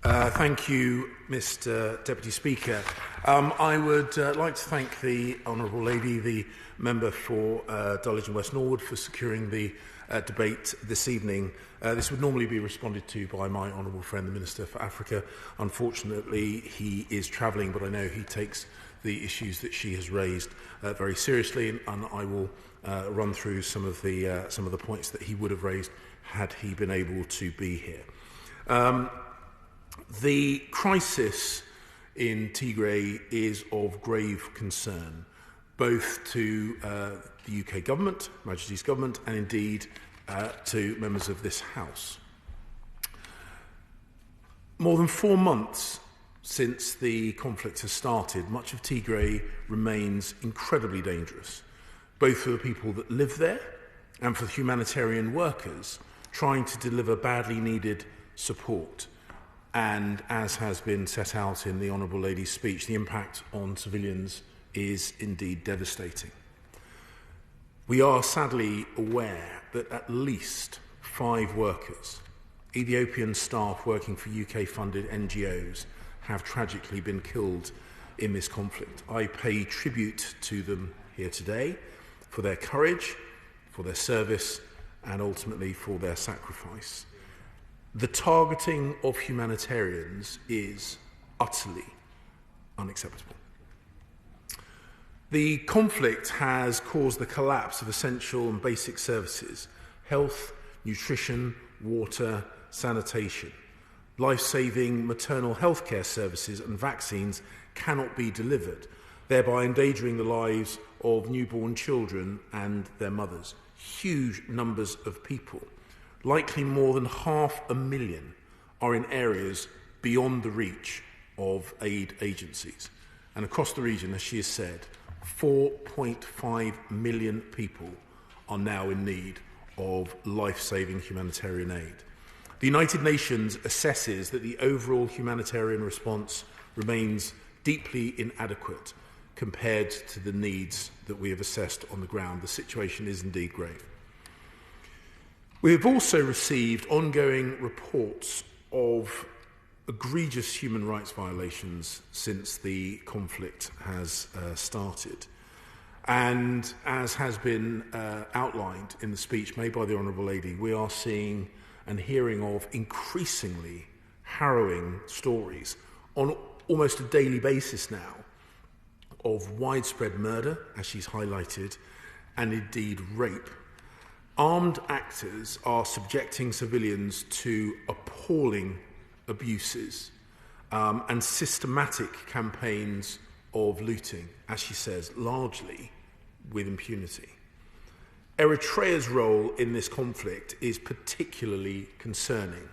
Thank you, Mr. Deputy Speaker. I would like to thank the Honourable Lady, the member for Dulwich and West Norwood, for securing the debate this evening. This would normally be responded to by my honourable friend, the Minister for Africa. Unfortunately, he is travelling, but I know he takes the issues that she has raised very seriously, and I will run through some of the points that he would have raised had he been able to be here. The crisis in Tigray is of grave concern, both to the UK government, Majesty's government, and indeed to members of this House. More than 4 months since the conflict has started, much of Tigray remains incredibly dangerous, both for the people that live there and for the humanitarian workers trying to deliver badly needed support. And as has been set out in the Honourable Lady's speech, the impact on civilians is indeed devastating. We are sadly aware that at least 5 workers, Ethiopian staff working for UK-funded NGOs, have tragically been killed in this conflict. I pay tribute to them here today for their courage, for their service, and ultimately for their sacrifice. The targeting of humanitarians is utterly unacceptable. The conflict has caused the collapse of essential and basic services: health, nutrition, water, sanitation. Life-saving maternal health care services and vaccines cannot be delivered, thereby endangering the lives of newborn children and their mothers. Huge numbers of people, likely more than 500,000, are in areas beyond the reach of aid agencies. And across the region, as she has said, 4.5 million people are now in need of life-saving humanitarian aid. The United Nations assesses that the overall humanitarian response remains deeply inadequate compared to the needs that we have assessed on the ground. The situation is indeed grave. We have also received ongoing reports of egregious human rights violations since the conflict has started. And as has been outlined in the speech made by the Honourable Lady, we are seeing and hearing of increasingly harrowing stories on almost a daily basis now of widespread murder, as she's highlighted, and indeed rape. Armed actors are subjecting civilians to appalling abuses and systematic campaigns of looting, as she says, largely with impunity. Eritrea's role in this conflict is particularly concerning,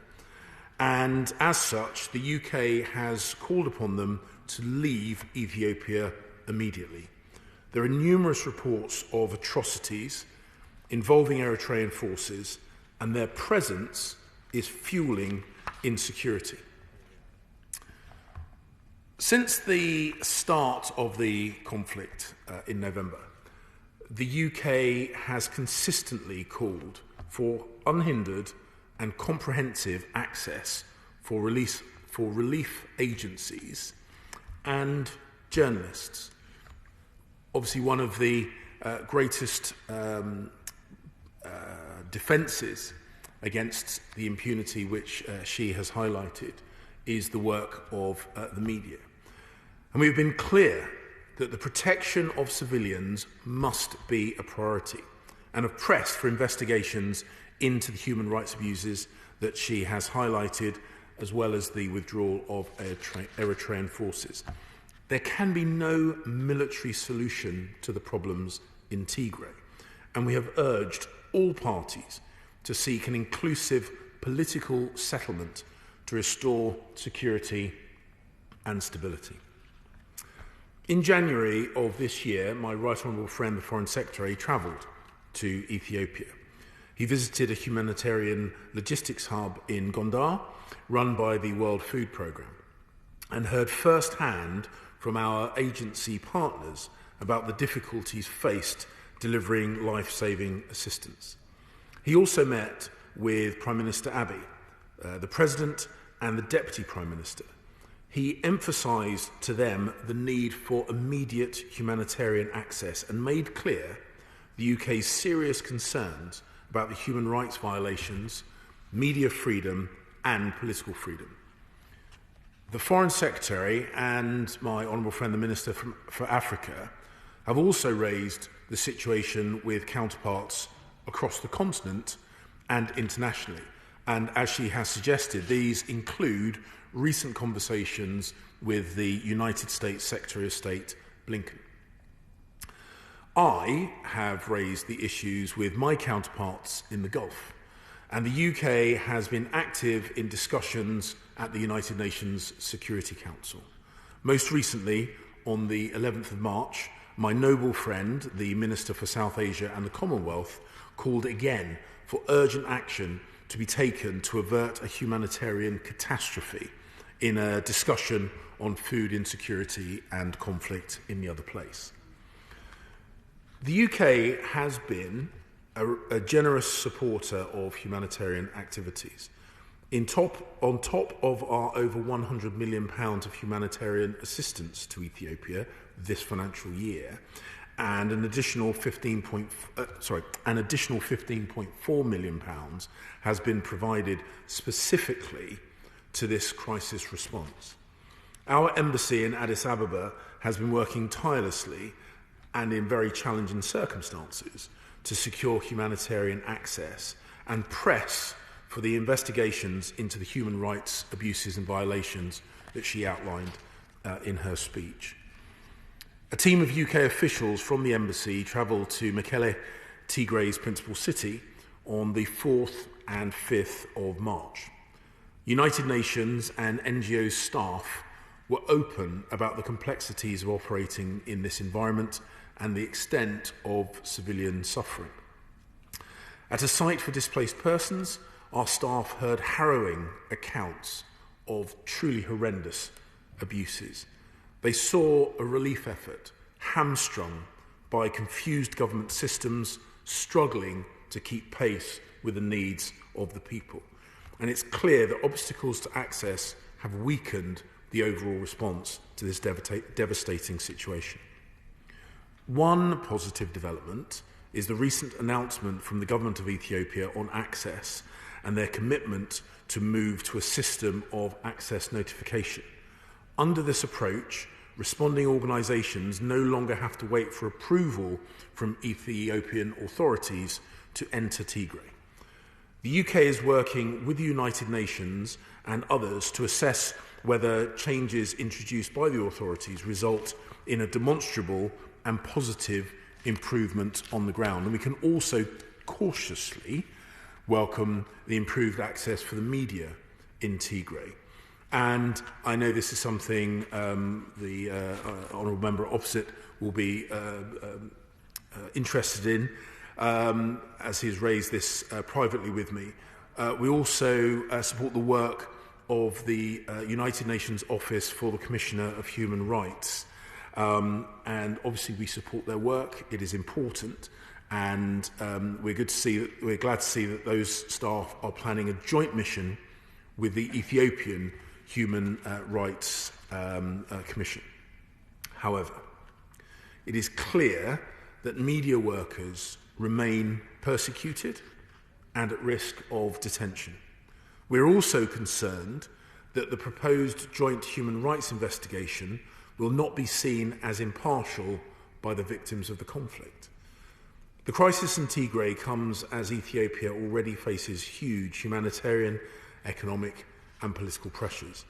and as such, the UK has called upon them to leave Ethiopia immediately. There are numerous reports of atrocities involving Eritrean forces, and their presence is fueling insecurity. Since the start of the conflict in November, the UK has consistently called for unhindered and comprehensive access for relief agencies and journalists. Obviously, one of the greatest defences against the impunity which she has highlighted is the work of the media. And we've been clear that the protection of civilians must be a priority, and have pressed for investigations into the human rights abuses that she has highlighted, as well as the withdrawal of Eritrean forces. There can be no military solution to the problems in Tigray, and we have urged all parties to seek an inclusive political settlement to restore security and stability. In January of this year, my Right Honourable friend, the Foreign Secretary, travelled to Ethiopia. He visited a humanitarian logistics hub in Gondar, run by the World Food Programme, and heard firsthand from our agency partners about the difficulties faced delivering life-saving assistance. He also met with Prime Minister Abiy, the President, and the Deputy Prime Minister. He emphasised to them the need for immediate humanitarian access and made clear the UK's serious concerns about the human rights violations, media freedom and political freedom. The Foreign Secretary and my honourable friend the Minister for Africa have also raised the situation with counterparts across the continent and internationally. And as she has suggested, these include recent conversations with the United States Secretary of State, Blinken. I have raised the issues with my counterparts in the Gulf, and the UK has been active in discussions at the United Nations Security Council. Most recently, on the 11th of March, my noble friend, the Minister for South Asia and the Commonwealth, called again for urgent action to be taken to avert a humanitarian catastrophe in a discussion on food insecurity and conflict in the other place. The UK has been a generous supporter of humanitarian activities. On top of our over £100 million of humanitarian assistance to Ethiopia this financial year, and an additional £15.4 million has been provided specifically to this crisis response. Our embassy in Addis Ababa has been working tirelessly and in very challenging circumstances to secure humanitarian access and press for the investigations into the human rights abuses and violations that she outlined in her speech. A team of UK officials from the embassy travelled to Mekelle, Tigray's principal city, on the 4th and 5th of March. United Nations and NGO staff were open about the complexities of operating in this environment and the extent of civilian suffering. At a site for displaced persons, our staff heard harrowing accounts of truly horrendous abuses. They saw a relief effort hamstrung by confused government systems struggling to keep pace with the needs of the people. And it's clear that obstacles to access have weakened the overall response to this devastating situation. One positive development is the recent announcement from the government of Ethiopia on access and their commitment to move to a system of access notification. Under this approach, responding organisations no longer have to wait for approval from Ethiopian authorities to enter Tigray. The UK is working with the United Nations and others to assess whether changes introduced by the authorities result in a demonstrable and positive improvement on the ground. And we can also cautiously welcome the improved access for the media in Tigray. And I know this is something the honourable member opposite will be interested in, as he has raised this privately with me. We also support the work of the United Nations Office for the Commissioner of Human Rights. And obviously we support their work. It is important. And we're glad to see that those staff are planning a joint mission with the Ethiopian Human Rights Commission. However, it is clear that media workers remain persecuted and at risk of detention. We're also concerned that the proposed joint human rights investigation will not be seen as impartial by the victims of the conflict. The crisis in Tigray comes as Ethiopia already faces huge humanitarian, economic and political pressures.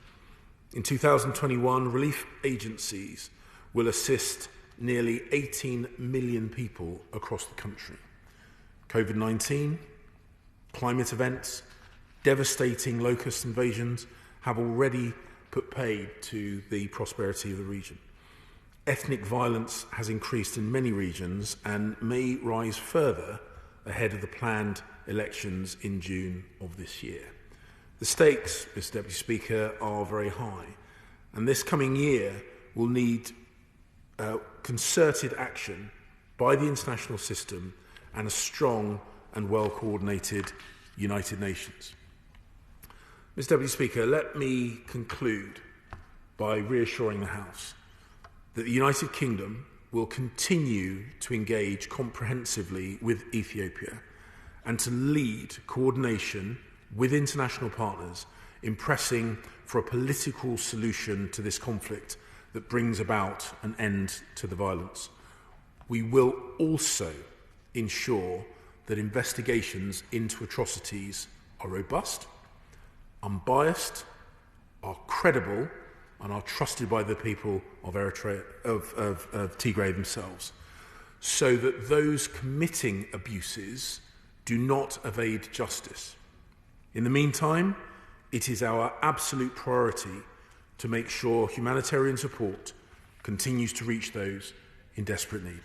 In 2021, relief agencies will assist nearly 18 million people across the country. COVID-19, climate events, devastating locust invasions have already put paid to the prosperity of the region. Ethnic violence has increased in many regions and may rise further ahead of the planned elections in June of this year. The stakes, Mr. Deputy Speaker, are very high, and this coming year will need concerted action by the international system and a strong and well-coordinated United Nations. Mr. Deputy Speaker, let me conclude by reassuring the House that the United Kingdom will continue to engage comprehensively with Ethiopia and to lead coordination with international partners in pressing for a political solution to this conflict that brings about an end to the violence. We will also ensure that investigations into atrocities are robust, unbiased, are credible, and are trusted by the people of Tigray themselves, so that those committing abuses do not evade justice. In the meantime, it is our absolute priority to make sure humanitarian support continues to reach those in desperate need.